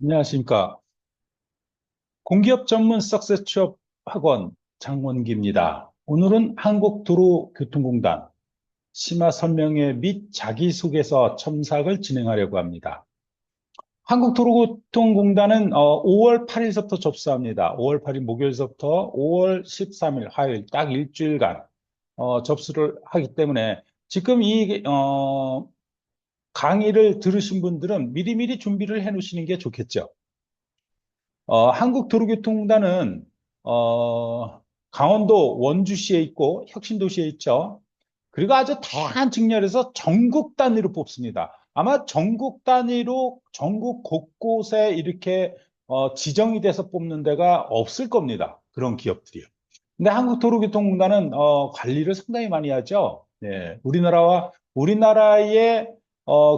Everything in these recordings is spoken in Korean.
안녕하십니까. 공기업 전문 석세스 취업 학원 장원기입니다. 오늘은 한국도로교통공단 심화 설명회 및 자기소개서 첨삭을 진행하려고 합니다. 한국도로교통공단은 5월 8일서부터 접수합니다. 5월 8일 목요일서부터 5월 13일 화요일 딱 일주일간 접수를 하기 때문에 지금 이 강의를 들으신 분들은 미리미리 준비를 해 놓으시는 게 좋겠죠. 한국도로교통공단은 강원도 원주시에 있고 혁신도시에 있죠. 그리고 아주 다양한 측면에서 전국 단위로 뽑습니다. 아마 전국 단위로 전국 곳곳에 이렇게 지정이 돼서 뽑는 데가 없을 겁니다. 그런 기업들이요. 근데 한국도로교통공단은 관리를 상당히 많이 하죠. 네, 우리나라의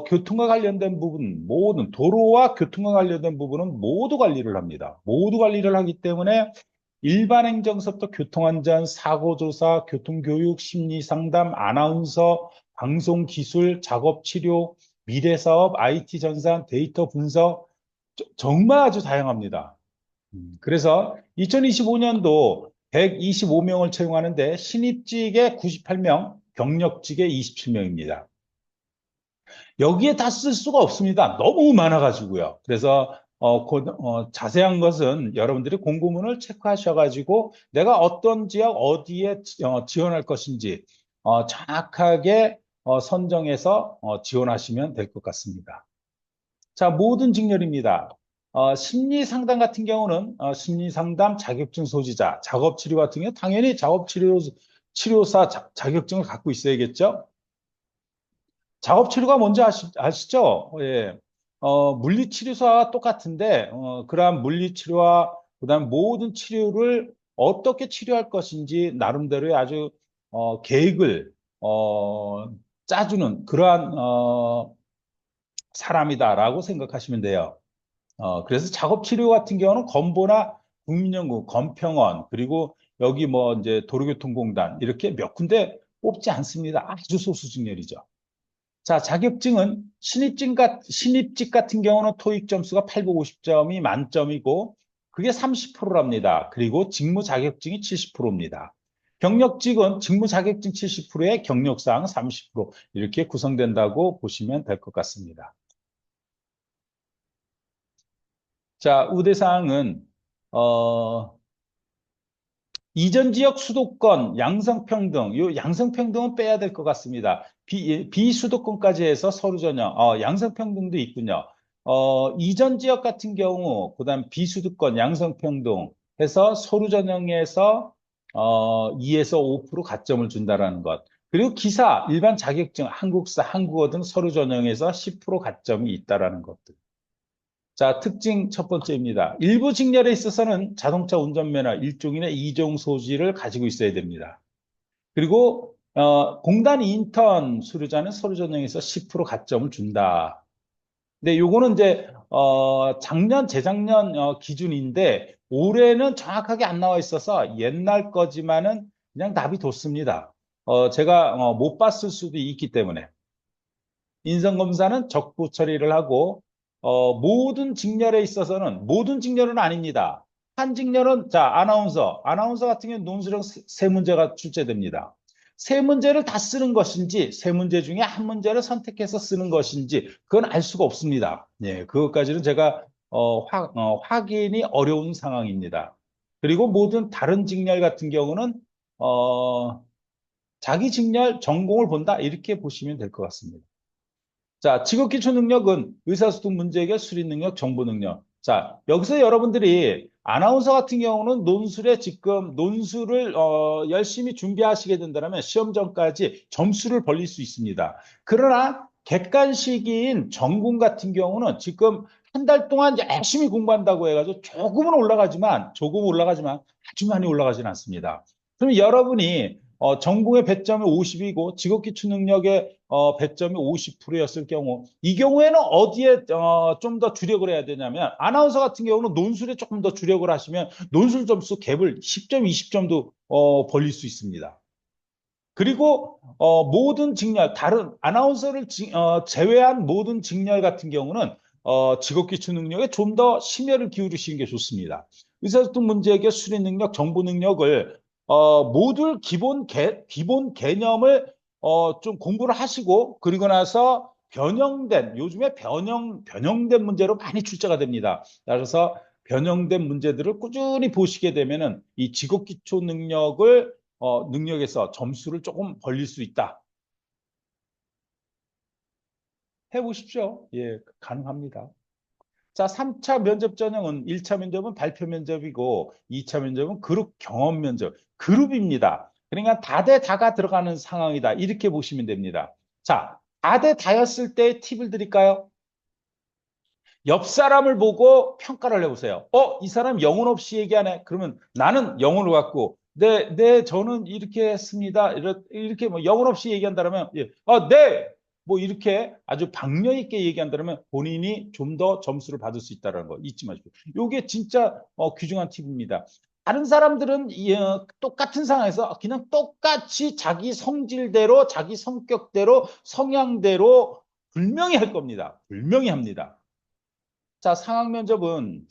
교통과 관련된 부분, 모든 도로와 교통과 관련된 부분은 모두 관리를 합니다. 모두 관리를 하기 때문에 일반 행정서부터 교통안전, 사고조사, 교통교육, 심리상담, 아나운서, 방송기술, 작업치료, 미래사업, IT 전산, 데이터 분석, 정말 아주 다양합니다. 그래서 2025년도 125명을 채용하는데 신입직에 98명, 경력직에 27명입니다. 여기에 다 쓸 수가 없습니다. 너무 많아가지고요. 그래서 자세한 것은 여러분들이 공고문을 체크하셔가지고 내가 어떤 지역 어디에 지원할 것인지 정확하게 선정해서 지원하시면 될 것 같습니다. 자, 모든 직렬입니다. 심리 상담 같은 경우는 심리 상담 자격증 소지자, 작업 치료 같은 경우 당연히 치료사 자격증을 갖고 있어야겠죠. 작업 치료가 뭔지 아시죠? 예. 물리치료사와 똑같은데, 그러한 물리치료와 그다음 모든 치료를 어떻게 치료할 것인지 나름대로의 아주 계획을 짜주는 그러한 사람이다라고 생각하시면 돼요. 그래서 작업 치료 같은 경우는 건보나 국민연구, 건평원, 그리고 여기 뭐 이제 도로교통공단 이렇게 몇 군데 뽑지 않습니다. 아주 소수 직렬이죠. 자, 자격증은 신입직 같은 경우는 토익 점수가 850점이 만점이고, 그게 30%랍니다. 그리고 직무 자격증이 70%입니다. 경력직은 직무 자격증 70%에 경력사항 30% 이렇게 구성된다고 보시면 될 것 같습니다. 자, 우대사항은, 어, 이전 지역 수도권, 양성평등, 요 양성평등은 빼야 될 것 같습니다. 비수도권까지 해서 서류 전형, 양성평등도 있군요. 이전 지역 같은 경우, 그다음 비수도권, 양성평등 해서 서류 전형에서 2에서 5% 가점을 준다라는 것. 그리고 기사, 일반 자격증, 한국사, 한국어 등 서류 전형에서 10% 가점이 있다라는 것들. 자, 특징 첫 번째입니다. 일부 직렬에 있어서는 자동차 운전면허 1종이나 2종 소지를 가지고 있어야 됩니다. 그리고 공단 인턴 수료자는 서류 전형에서 10% 가점을 준다. 근데 요거는 이제 작년, 재작년 기준인데 올해는 정확하게 안 나와 있어서 옛날 거지만은 그냥 답이 뒀습니다. 제가 못 봤을 수도 있기 때문에. 인성검사는 적부 처리를 하고 모든 직렬에 있어서는 모든 직렬은 아닙니다. 한 직렬은 자 아나운서 같은 경우는 논술형 세 문제가 출제됩니다. 세 문제를 다 쓰는 것인지 세 문제 중에 한 문제를 선택해서 쓰는 것인지 그건 알 수가 없습니다. 예, 그것까지는 제가 확인이 어려운 상황입니다. 그리고 모든 다른 직렬 같은 경우는 자기 직렬 전공을 본다 이렇게 보시면 될 것 같습니다. 자, 직업기초 능력은 의사소통 문제 해결, 수리 능력, 정보 능력. 자, 여기서 여러분들이 아나운서 같은 경우는 논술에 지금 논술을 열심히 준비하시게 된다면 시험 전까지 점수를 벌릴 수 있습니다. 그러나 객관식인 전공 같은 경우는 지금 한 달 동안 열심히 공부한다고 해가지고 조금 올라가지만 아주 많이 올라가지는 않습니다. 그럼 여러분이 전공의 배점이 50이고 직업기초 능력의 배점이 50%였을 경우 이 경우에는 어디에 좀 더 주력을 해야 되냐면 아나운서 같은 경우는 논술에 조금 더 주력을 하시면 논술 점수 갭을 10점, 20점도 벌릴 수 있습니다. 그리고 모든 직렬, 다른 아나운서를 제외한 모든 직렬 같은 경우는 직업기초 능력에 좀 더 심혈을 기울이시는 게 좋습니다. 의사소통 문제 해결, 수리 능력, 정보 능력을 모두 기본 개념을 좀 공부를 하시고 그리고 나서 요즘에 변형된 문제로 많이 출제가 됩니다. 그래서 변형된 문제들을 꾸준히 보시게 되면은 이 직업기초 능력에서 점수를 조금 벌릴 수 있다. 해보십시오. 예, 가능합니다. 자, 3차 면접 전형은 1차 면접은 발표 면접이고 2차 면접은 그룹 경험 면접, 그룹입니다. 그러니까 다대다가 들어가는 상황이다. 이렇게 보시면 됩니다. 자, 다대다였을 때 팁을 드릴까요? 옆 사람을 보고 평가를 해보세요. 이 사람 영혼 없이 얘기하네. 그러면 나는 영혼을 갖고, 저는 이렇게 했습니다. 이렇게 뭐 영혼 없이 얘기한다면, 예, 네! 뭐 이렇게 아주 박력 있게 얘기한다면 본인이 좀 더 점수를 받을 수 있다는 거 잊지 마시고. 요게 진짜 귀중한 팁입니다. 다른 사람들은 똑같은 상황에서 그냥 똑같이 자기 성질대로, 자기 성격대로, 성향대로 분명히 할 겁니다. 분명히 합니다. 자, 상황 면접은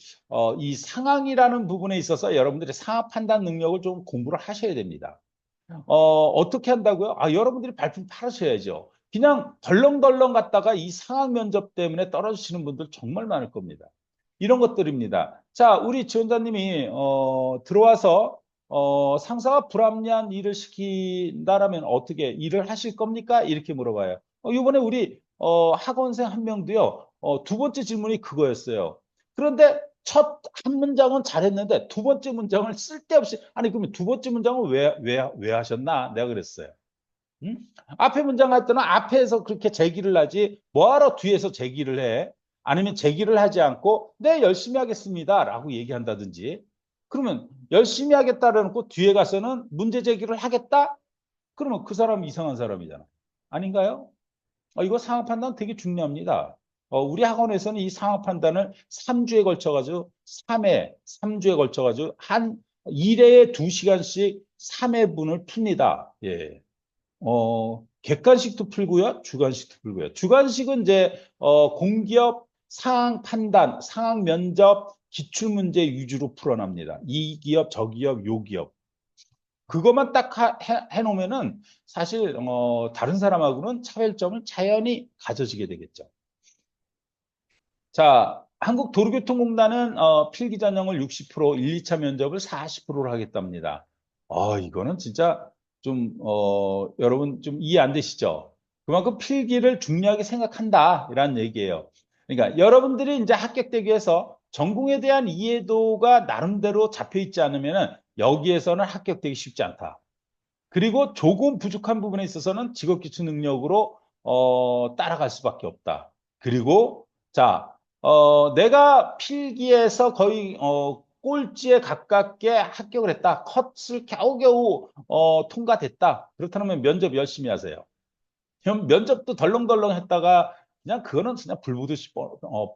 이 상황이라는 부분에 있어서 여러분들의 상황 판단 능력을 좀 공부를 하셔야 됩니다. 어떻게 한다고요? 여러분들이 발품 팔으셔야죠. 그냥 덜렁덜렁 갔다가 이 상황 면접 때문에 떨어지시는 분들 정말 많을 겁니다. 이런 것들입니다. 자, 우리 지원자님이 들어와서 상사가 불합리한 일을 시킨다라면 어떻게 일을 하실 겁니까? 이렇게 물어봐요. 이번에 우리 학원생 한 명도요. 두 번째 질문이 그거였어요. 그런데 첫 한 문장은 잘했는데 두 번째 문장을 쓸데없이 아니 그러면 두 번째 문장은 왜 하셨나? 내가 그랬어요. 응? 앞에 문장 할 때는 앞에서 그렇게 제기를 하지 뭐하러 뒤에서 제기를 해? 아니면 제기를 하지 않고 네 열심히 하겠습니다 라고 얘기한다든지 그러면 열심히 하겠다라는 거 뒤에 가서는 문제 제기를 하겠다? 그러면 그 사람 이상한 사람이잖아. 아닌가요? 이거 상황 판단 되게 중요합니다. 우리 학원에서는 이 상황 판단을 3주에 걸쳐가지고 3주에 걸쳐가지고 한 1회에 2시간씩 3회분을 풉니다. 예. 객관식도 풀고요, 주관식도 풀고요. 주관식은 이제 공기업 상황 판단, 상황 면접, 기출문제 위주로 풀어납니다. 이 기업, 저 기업, 요 기업. 그것만 딱 해놓으면은 사실 다른 사람하고는 차별점을 자연히 가져지게 되겠죠. 자, 한국도로교통공단은 필기 전형을 60%, 1, 2차 면접을 40%로 하겠답니다. 이거는 진짜 좀 여러분 좀 이해 안 되시죠? 그만큼 필기를 중요하게 생각한다 이런 얘기예요. 그러니까 여러분들이 이제 합격되기 위해서 전공에 대한 이해도가 나름대로 잡혀 있지 않으면 여기에서는 합격되기 쉽지 않다. 그리고 조금 부족한 부분에 있어서는 직업기초 능력으로 따라갈 수밖에 없다. 그리고 자, 내가 필기에서 거의 꼴찌에 가깝게 합격을 했다. 컷을 겨우겨우 통과됐다. 그렇다면 면접 열심히 하세요. 그럼 면접도 덜렁덜렁 했다가 그냥 그거는 그냥 불 보듯이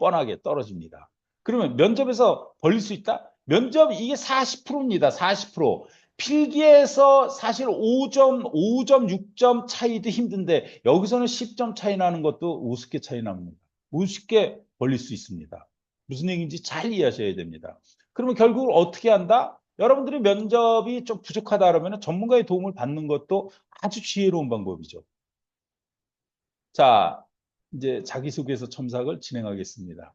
뻔하게 떨어집니다. 그러면 면접에서 벌릴 수 있다? 면접 이게 40%입니다. 40%. 필기에서 사실 5점, 5점, 6점 차이도 힘든데 여기서는 10점 차이 나는 것도 우습게 차이 납니다. 우습게 벌릴 수 있습니다. 무슨 얘기인지 잘 이해하셔야 됩니다. 그러면 결국 어떻게 한다? 여러분들이 면접이 좀 부족하다 그러면 전문가의 도움을 받는 것도 아주 지혜로운 방법이죠. 자, 이제 자기소개서 첨삭을 진행하겠습니다.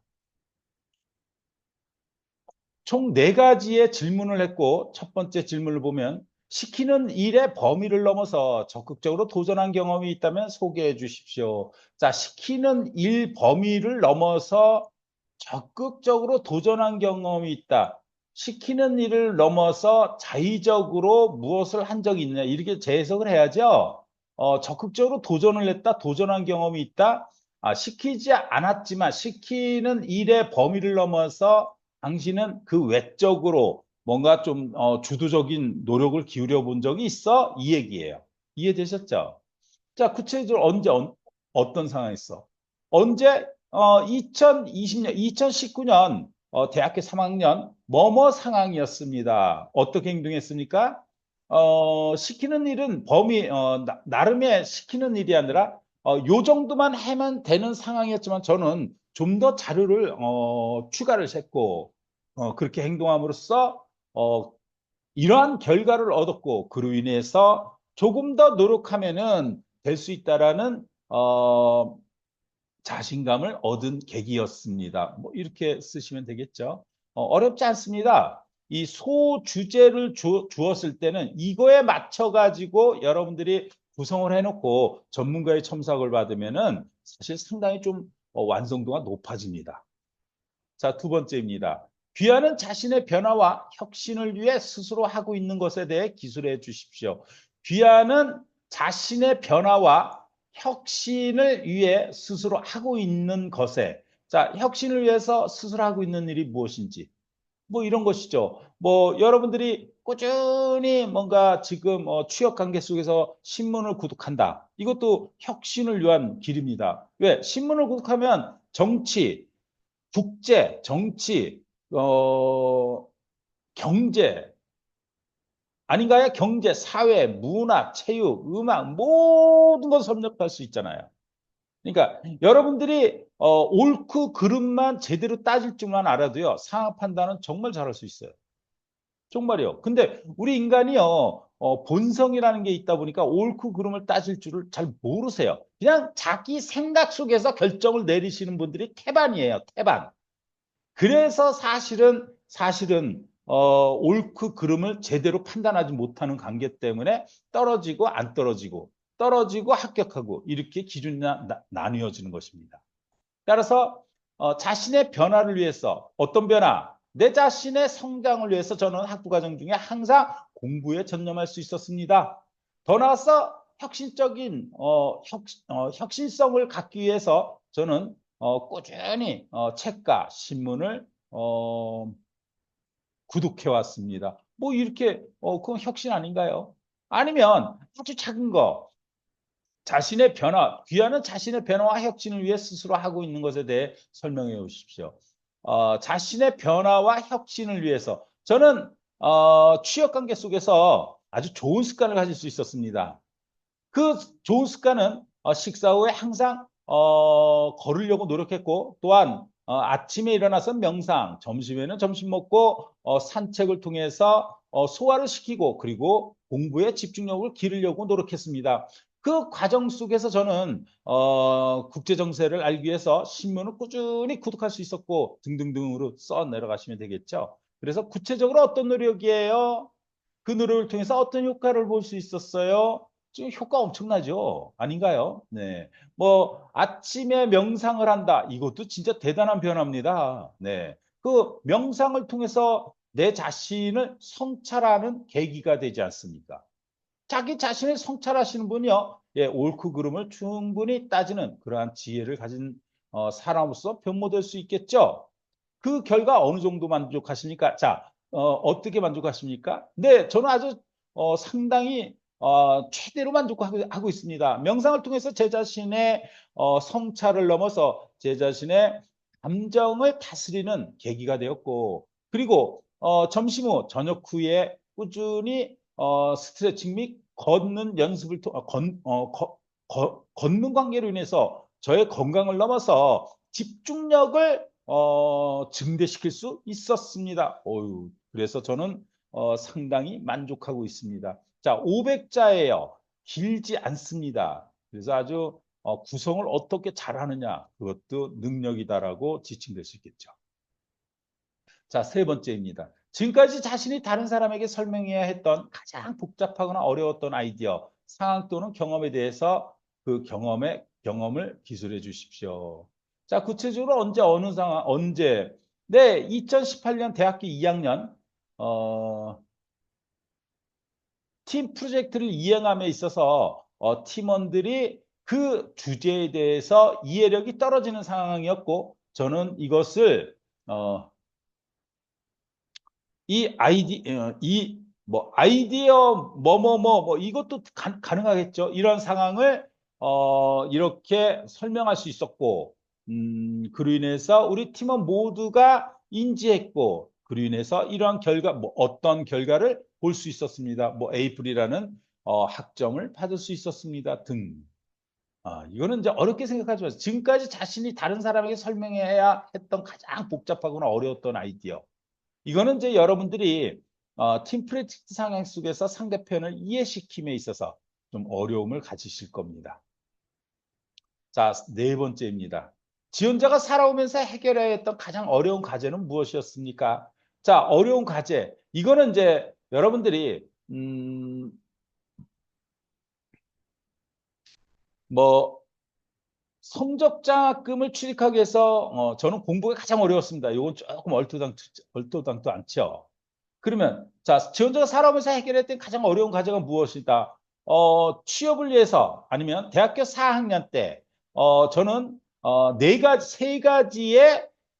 총 네가지의 질문을 했고 첫 번째 질문을 보면 시키는 일의 범위를 넘어서 적극적으로 도전한 경험이 있다면 소개해 주십시오. 자, 시키는 일 범위를 넘어서 적극적으로 도전한 경험이 있다. 시키는 일을 넘어서 자의적으로 무엇을 한 적이 있느냐 이렇게 재해석을 해야죠. 적극적으로 도전을 했다, 도전한 경험이 있다. 시키지 않았지만 시키는 일의 범위를 넘어서 당신은 그 외적으로 뭔가 좀 주도적인 노력을 기울여 본 적이 있어? 이 얘기예요. 이해되셨죠? 자, 구체적으로 언제 어떤 상황이었어? 언제 2020년, 2019년 대학교 3학년 뭐뭐 상황이었습니다. 어떻게 행동했습니까? 시키는 일은 나름의 시키는 일이 아니라 요 정도만 하면 되는 상황이었지만 저는 좀 더 자료를 추가를 했고 그렇게 행동함으로써 이러한 결과를 얻었고 그로 인해서 조금 더 노력하면은 될 수 있다라는 자신감을 얻은 계기였습니다. 뭐 이렇게 쓰시면 되겠죠. 어렵지 않습니다. 이 소주제를 주었을 때는 이거에 맞춰 가지고 여러분들이 구성을 해놓고 전문가의 첨삭을 받으면은 사실 상당히 좀 완성도가 높아집니다. 자, 두 번째입니다. 귀하는 자신의 변화와 혁신을 위해 스스로 하고 있는 것에 대해 기술해 주십시오. 귀하는 자신의 변화와 혁신을 위해 스스로 하고 있는 것에, 자, 혁신을 위해서 스스로 하고 있는 일이 무엇인지, 뭐 이런 것이죠. 뭐 여러분들이 꾸준히 뭔가 지금 취업 관계 속에서 신문을 구독한다. 이것도 혁신을 위한 길입니다. 왜? 신문을 구독하면 정치, 국제, 정치, 경제, 아닌가요? 경제, 사회, 문화, 체육, 음악, 모든 걸 섭렵할 수 있잖아요. 그러니까 여러분들이 옳고 그름만 제대로 따질 줄만 알아도요, 상황 판단은 정말 잘할 수 있어요. 정말이요. 근데 우리 인간이요, 본성이라는 게 있다 보니까 옳고 그름을 따질 줄을 잘 모르세요. 그냥 자기 생각 속에서 결정을 내리시는 분들이 태반이에요, 태반. 그래서 사실은 옳고 그름을 제대로 판단하지 못하는 관계 때문에 떨어지고 안 떨어지고 떨어지고 합격하고 이렇게 기준이 나뉘어지는 것입니다. 따라서 자신의 변화를 위해서 어떤 변화? 내 자신의 성장을 위해서 저는 학부 과정 중에 항상 공부에 전념할 수 있었습니다. 더 나아가서 혁신적인 혁신성을 갖기 위해서 저는 꾸준히 책과 신문을 구독해 왔습니다. 뭐 이렇게 그건 혁신 아닌가요? 아니면 아주 작은 거 자신의 변화, 귀하는 자신의 변화와 혁신을 위해 스스로 하고 있는 것에 대해 설명해 주십시오. 자신의 변화와 혁신을 위해서 저는 취업 관계 속에서 아주 좋은 습관을 가질 수 있었습니다. 그 좋은 습관은 식사 후에 항상 걸으려고 노력했고 또한 아침에 일어나서 명상, 점심에는 점심 먹고 산책을 통해서 소화를 시키고 그리고 공부에 집중력을 기르려고 노력했습니다. 그 과정 속에서 저는 국제 정세를 알기 위해서 신문을 꾸준히 구독할 수 있었고 등등등으로 써 내려가시면 되겠죠. 그래서 구체적으로 어떤 노력이에요? 그 노력을 통해서 어떤 효과를 볼 수 있었어요? 지금 효과 엄청나죠? 아닌가요? 네. 뭐, 아침에 명상을 한다. 이것도 진짜 대단한 변화입니다. 네. 그 명상을 통해서 내 자신을 성찰하는 계기가 되지 않습니까? 자기 자신을 성찰하시는 분이요. 예, 옳고 그름을 충분히 따지는 그러한 지혜를 가진 사람으로서 변모될 수 있겠죠. 그 결과 어느 정도 만족하십니까? 자, 어떻게 만족하십니까? 네, 저는 아주 상당히 최대로 만족하고 있습니다. 명상을 통해서 제 자신의 성찰을 넘어서 제 자신의 감정을 다스리는 계기가 되었고, 그리고 점심 후, 저녁 후에 꾸준히 스트레칭 및 걷는 연습을 걷는 관계로 인해서 저의 건강을 넘어서 집중력을 증대시킬 수 있었습니다. 그래서 저는 상당히 만족하고 있습니다. 자, 500자예요. 길지 않습니다. 그래서 아주 구성을 어떻게 잘하느냐 그것도 능력이다라고 지칭될 수 있겠죠. 자, 세 번째입니다. 지금까지 자신이 다른 사람에게 설명해야 했던 가장 복잡하거나 어려웠던 아이디어, 상황 또는 경험에 대해서 그 경험을 기술해 주십시오. 자, 구체적으로 언제, 어느 상황, 언제? 네, 2018년 대학교 2학년, 팀 프로젝트를 이행함에 있어서 팀원들이 그 주제에 대해서 이해력이 떨어지는 상황이었고, 저는 이것을 아이디어 뭐 이것도 가능하겠죠. 이런 상황을 이렇게 설명할 수 있었고 그로 인해서 우리 팀원 모두가 인지했고 그로 인해서 이러한 결과 뭐 어떤 결과를 볼 수 있었습니다. 뭐 에이프릴이라는 학점을 받을 수 있었습니다. 등. 이거는 이제 어렵게 생각하지 마세요. 지금까지 자신이 다른 사람에게 설명해야 했던 가장 복잡하거나 어려웠던 아이디어. 이거는 이제 여러분들이 팀 프로젝트 상황 속에서 상대편을 이해시킴에 있어서 좀 어려움을 가지실 겁니다. 자, 네 번째입니다. 지원자가 살아오면서 해결해야 했던 가장 어려운 과제는 무엇이었습니까? 자, 어려운 과제. 이거는 이제 여러분들이 뭐 성적장학금을 취득하기 위해서 저는 공부가 가장 어려웠습니다. 이건 조금 얼토당토 않죠. 그러면 자, 지원자가 살아오면서 해결했던 가장 어려운 과제가 무엇이다? 취업을 위해서 아니면 대학교 4학년 때 저는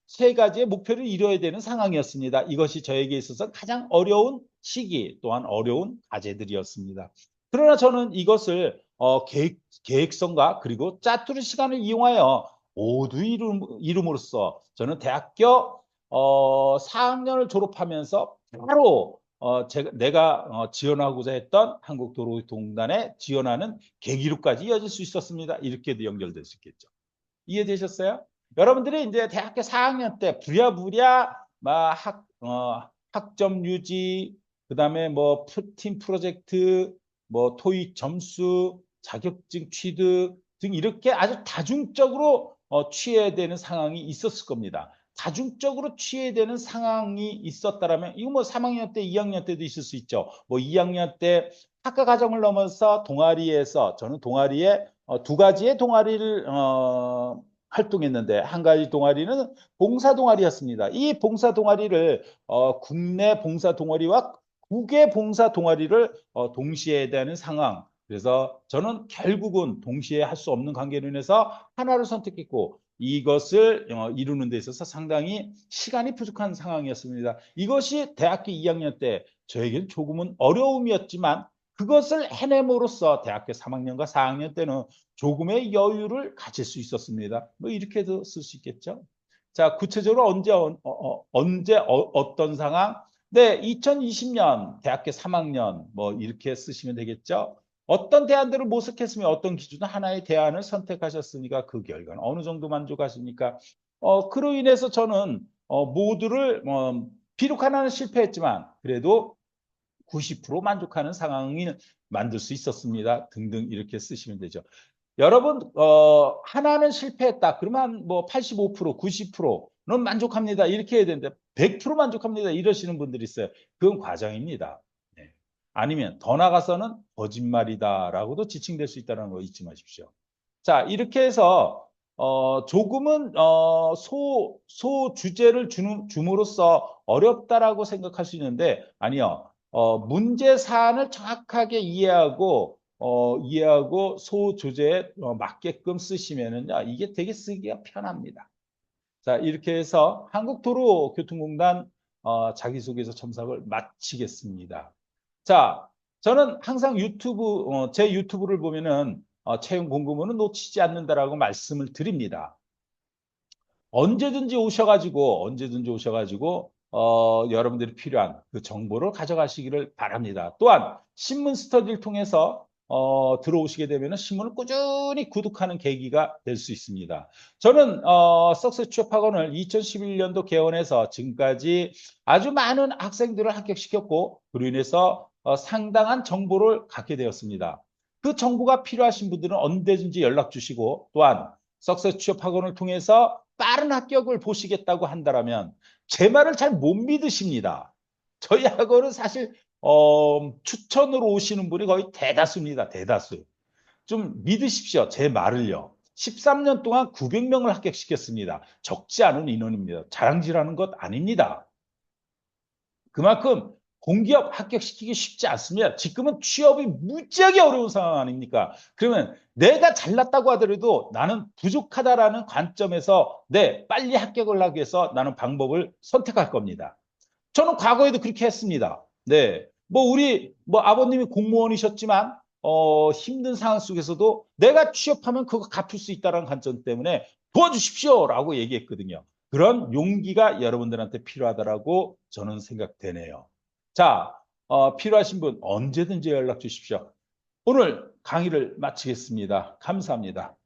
세 가지의 목표를 이루어야 되는 상황이었습니다. 이것이 저에게 있어서 가장 어려운 시기 또한 어려운 과제들이었습니다. 그러나 저는 이것을 계획성과 그리고 짜투리 시간을 이용하여 모두 이룸으로써 저는 대학교 4학년을 졸업하면서 바로 내가 지원하고자 했던 한국도로공단에 지원하는 계기로까지 이어질 수 있었습니다. 이렇게도 연결될 수 있겠죠. 이해되셨어요? 여러분들이 이제 대학교 4학년 때 부랴부랴 학점 유지, 그다음에 뭐 팀 프로젝트, 뭐 토익 점수, 자격증 취득 등 이렇게 아주 다중적으로 취해야 되는 상황이 있었을 겁니다. 다중적으로 취해야 되는 상황이 있었다라면 이거 뭐 3학년 때, 2학년 때도 있을 수 있죠. 뭐 2학년 때 학과 과정을 넘어서 동아리에서 저는 동아리에 두 가지의 동아리를 활동했는데 한 가지 동아리는 봉사 동아리였습니다. 이 봉사 동아리를 국내 봉사 동아리와 국외 봉사 동아리를 동시에 해야 되는 상황. 그래서 저는 결국은 동시에 할 수 없는 관계로 인해서 하나를 선택했고 이것을 이루는 데 있어서 상당히 시간이 부족한 상황이었습니다. 이것이 대학교 2학년 때 저에게는 조금은 어려움이었지만 그것을 해냄으로써 대학교 3학년과 4학년 때는 조금의 여유를 가질 수 있었습니다. 뭐 이렇게도 쓸 수 있겠죠. 자, 구체적으로 언제 어떤 상황? 네, 2020년 대학교 3학년 뭐 이렇게 쓰시면 되겠죠. 어떤 대안들을 모색했으면 어떤 기준은 하나의 대안을 선택하셨으니까 그 결과는 어느 정도 만족하십니까? 그로 인해서 저는 모두를 비록 하나는 실패했지만 그래도 90% 만족하는 상황이 만들 수 있었습니다. 등등 이렇게 쓰시면 되죠. 여러분 하나는 실패했다. 그러면 뭐 85%, 90%는 만족합니다. 이렇게 해야 되는데 100% 만족합니다. 이러시는 분들이 있어요. 그건 과정입니다. 네. 아니면 더 나가서는 거짓말이다라고도 지칭될 수 있다는 거 잊지 마십시오. 자, 이렇게 해서 조금은 소 주제를 줌으로써 어렵다라고 생각할 수 있는데 아니요. 문제 사안을 정확하게 이해하고 소 주제에 맞게끔 쓰시면은요. 이게 되게 쓰기가 편합니다. 자, 이렇게 해서 한국도로교통공단 자기소개서 첨삭을 마치겠습니다. 자, 저는 항상 제 유튜브를 보면은 채용 공고문은 놓치지 않는다라고 말씀을 드립니다. 언제든지 오셔가지고 여러분들이 필요한 그 정보를 가져가시기를 바랍니다. 또한 신문 스터디를 통해서 들어오시게 되면 신문을 꾸준히 구독하는 계기가 될 수 있습니다. 저는 석세스 취업학원을 2011년도 개원해서 지금까지 아주 많은 학생들을 합격시켰고 그로 인해서 상당한 정보를 갖게 되었습니다. 그 정보가 필요하신 분들은 언제든지 연락 주시고 또한 석세스 취업학원을 통해서 빠른 합격을 보시겠다고 한다면 제 말을 잘 못 믿으십니다. 저희 학원은 사실 추천으로 오시는 분이 거의 대다수입니다. 대다수. 좀 믿으십시오. 제 말을요. 13년 동안 900명을 합격시켰습니다. 적지 않은 인원입니다. 자랑질하는 것 아닙니다. 그만큼 공기업 합격시키기 쉽지 않습니다. 지금은 취업이 무지하게 어려운 상황 아닙니까? 그러면 내가 잘났다고 하더라도 나는 부족하다라는 관점에서 빨리 합격을 하기 위해서 나는 방법을 선택할 겁니다. 저는 과거에도 그렇게 했습니다. 네. 우리 아버님이 공무원이셨지만 힘든 상황 속에서도 내가 취업하면 그거 갚을 수 있다는 관점 때문에 도와주십시오라고 얘기했거든요. 그런 용기가 여러분들한테 필요하다라고 저는 생각되네요. 자, 필요하신 분 언제든지 연락 주십시오. 오늘 강의를 마치겠습니다. 감사합니다.